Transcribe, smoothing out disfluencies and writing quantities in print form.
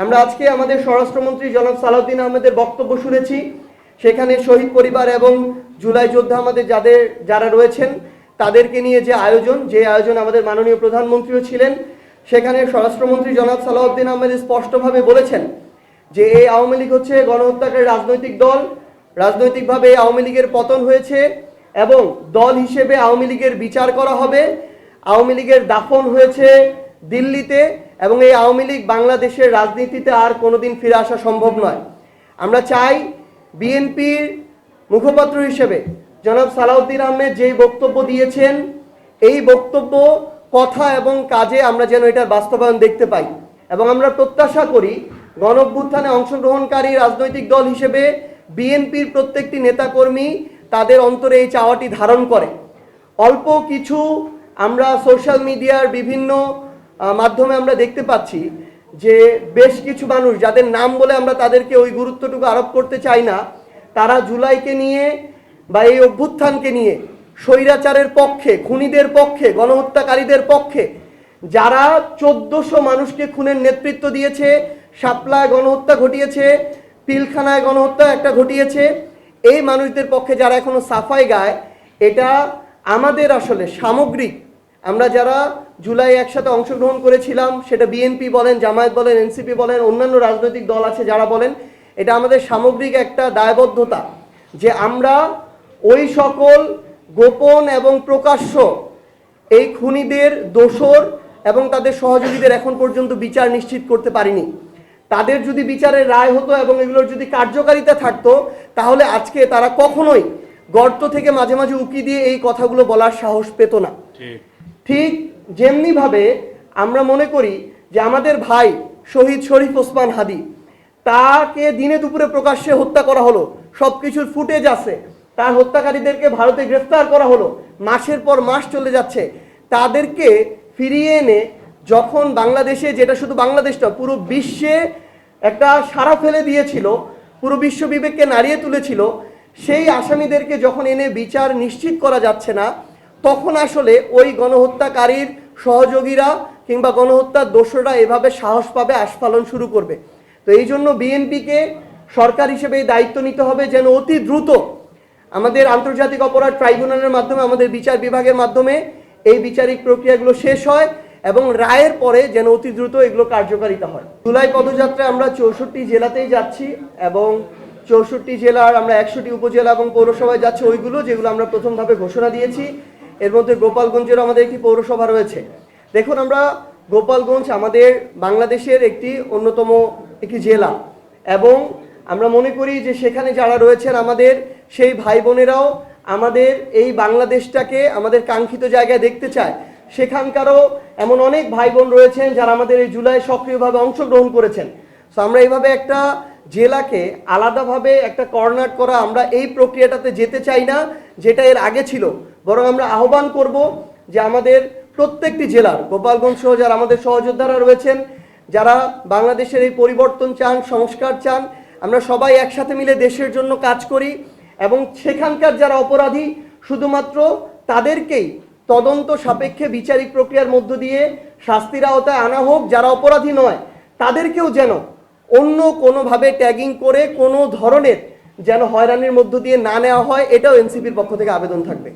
আমরা আজকে আমাদের স্বরাষ্ট্রমন্ত্রী জনাব সালাউদ্দিন আহমেদের বক্তব্য শুনেছি। সেখানে শহীদ পরিবার এবং জুলাই যোদ্ধা আমাদের যারা রয়েছেন তাদেরকে নিয়ে যে আয়োজন আমাদের মাননীয় প্রধানমন্ত্রীও ছিলেন। সেখানে স্বরাষ্ট্রমন্ত্রী জনাব সালাউদ্দিন আহমেদ স্পষ্টভাবে বলেছেন যে এই আওয়ামী লীগ হচ্ছে গণহত্যাকারী রাজনৈতিক দল, রাজনৈতিকভাবে আওয়ামী লীগের পতন হয়েছে এবং দল হিসেবে আওয়ামী লীগের বিচার করা হবে। আওয়ামী লীগের দাফন হয়েছে দিল্লিতে এবং এই আওয়ামী লীগ বাংলাদেশের রাজনীতিতে আর কোনোদিন ফিরে আসা সম্ভব নয়। আমরা চাই বিএনপির মুখপাত্র হিসেবে জনাব সালাউদ্দিন আহমেদ যেই বক্তব্য দিয়েছেন, এই বক্তব্য কথা এবং কাজে আমরা যেন এটার বাস্তবায়ন দেখতে পাই এবং আমরা প্রত্যাশা করি গণঅভ্যুত্থানে অংশগ্রহণকারী রাজনৈতিক দল হিসেবে বিএনপির প্রত্যেকটি নেতাকর্মী তাদের অন্তরে এই চাওয়াটি ধারণ করে। অল্প কিছু আমরা সোশ্যাল মিডিয়ার বিভিন্ন মাধ্যমে আমরা দেখতে পাচ্ছি যে বেশ কিছু মানুষ, যাদের নাম বলে আমরা তাদেরকে ওই গুরুত্বটুকু আরোপ করতে চাই না, তারা জুলাইকে নিয়ে বা এই অভ্যুত্থানকে নিয়ে স্বৈরাচারের পক্ষে, খুনিদের পক্ষে, গণহত্যাকারীদের পক্ষে, যারা 1400 মানুষকে খুনের নেতৃত্ব দিয়েছে, শাপলায় গণহত্যা ঘটিয়েছে, পিলখানায় গণহত্যা একটা ঘটিয়েছে, এই মানুষদের পক্ষে যারা এখনো সাফাই গায়, এটা আমাদের আসলে সামগ্রিক, আমরা যারা জুলাই একসাথে অংশগ্রহণ করেছিলাম, সেটা বিএনপি বলেন, জামায়াত বলেন, এনসিপি বলেন, অন্যান্য রাজনৈতিক দল আছে যারা বলেন, এটা আমাদের সামগ্রিক একটা দায়বদ্ধতা যে আমরা ওই সকল গোপন এবং প্রকাশ্য এই খুনিদের দোষর এবং তাদের সহযোগীদের এখন পর্যন্ত বিচার নিশ্চিত করতে পারিনি। তাদের যদি বিচারের রায় হতো এবং এগুলোর যদি কার্যকারিতা থাকতো, তাহলে আজকে তারা কখনোই গর্ত থেকে মাঝে মাঝে উকি দিয়ে এই কথাগুলো বলার সাহস পেত না। ঠিক যেমনিভাবে আমরা মনে করি যে আমাদের ভাই শহীদ শরীফ ওসমান হাদি, তাকে দিনে দুপুরে প্রকাশ্যে হত্যা করা হলো, সব কিছুর ফুটেজ আছে, তার হত্যাকারীদেরকে ভারতে গ্রেফতার করা হলো, মাসের পর মাস চলে যাচ্ছে, তাদেরকে ফিরিয়ে এনে যখন বাংলাদেশে, যেটা শুধু বাংলাদেশ না পুরো বিশ্বে একটা সাড়া ফেলে দিয়েছিল, পুরো বিশ্ব বিবেককে নাড়িয়ে তুলেছিল, সেই আসামিদেরকে যখন এনে বিচার নিশ্চিত করা যাচ্ছে না, তখন আসলে ওই গণহত্যাকারীর সহযোগীরা কিংবা গণহত্যার দোষরা এভাবে সাহস পাবে, আস্ফালন শুরু করবে। তো এই জন্য বিএনপিকে সরকার হিসেবে এই দায়িত্ব নিতে হবে যেন অতি দ্রুত আমাদের আন্তর্জাতিক অপরাধ ট্রাইব্যুনালের মাধ্যমে, আমাদের বিচার বিভাগের মাধ্যমে এই বিচারিক প্রক্রিয়াগুলো শেষ হয় এবং রায়ের পরে যেন অতি দ্রুত এগুলো কার্যকারিতা হয়। জুলাই পদযাত্রায় আমরা 64 জেলাতেই যাচ্ছি এবং 64 জেলার আমরা 100টি উপজেলা এবং পৌরসভায় যাচ্ছি, ওইগুলো যেগুলো আমরা প্রথম ধাপে ঘোষণা দিয়েছি। এর মধ্যে গোপালগঞ্জেরও আমাদের একটি পৌরসভা রয়েছে। দেখুন, আমরা গোপালগঞ্জ আমাদের বাংলাদেশের একটি অন্যতম একটি জেলা এবং আমরা মনে করি যে সেখানে যারা রয়েছেন আমাদের সেই ভাই বোনেরাও আমাদের এই বাংলাদেশটাকে আমাদের কাঙ্ক্ষিত জায়গায় দেখতে চায়। সেখানকারও এমন অনেক ভাই বোন রয়েছেন যারা আমাদের এই জুলাই সক্রিয়ভাবে অংশগ্রহণ করেছেন। তো আমরা এইভাবে একটা জেলাকে আলাদাভাবে একটা কর্নার করা, আমরা এই প্রক্রিয়াটাতে যেতে চাই না যেটা এর আগে ছিল, বরং আমরা আহ্বান করব যে আমাদের প্রত্যেকটি জেলার, গোপালগঞ্জ সহ যারা আমাদের সহযোদ্ধারা রয়েছেন, যারা বাংলাদেশের এই পরিবর্তন চান, সংস্কার চান, আমরা সবাই একসাথে মিলে দেশের জন্য কাজ করি এবং সেখানকার যারা অপরাধী শুধুমাত্র তাদেরকেই তদন্ত সাপেক্ষে বিচারিক প্রক্রিয়ার মধ্য দিয়ে শাস্তির আওতায় আনা হোক, যারা অপরাধী নয় তাদেরকেও যেন অন্য কোনোভাবে ট্যাগিং করে কোনো ধরনের যেন হয়রানির মধ্য দিয়ে না নেওয়া হয়, এটাও এনসিপির পক্ষ থেকে আবেদন থাকবে।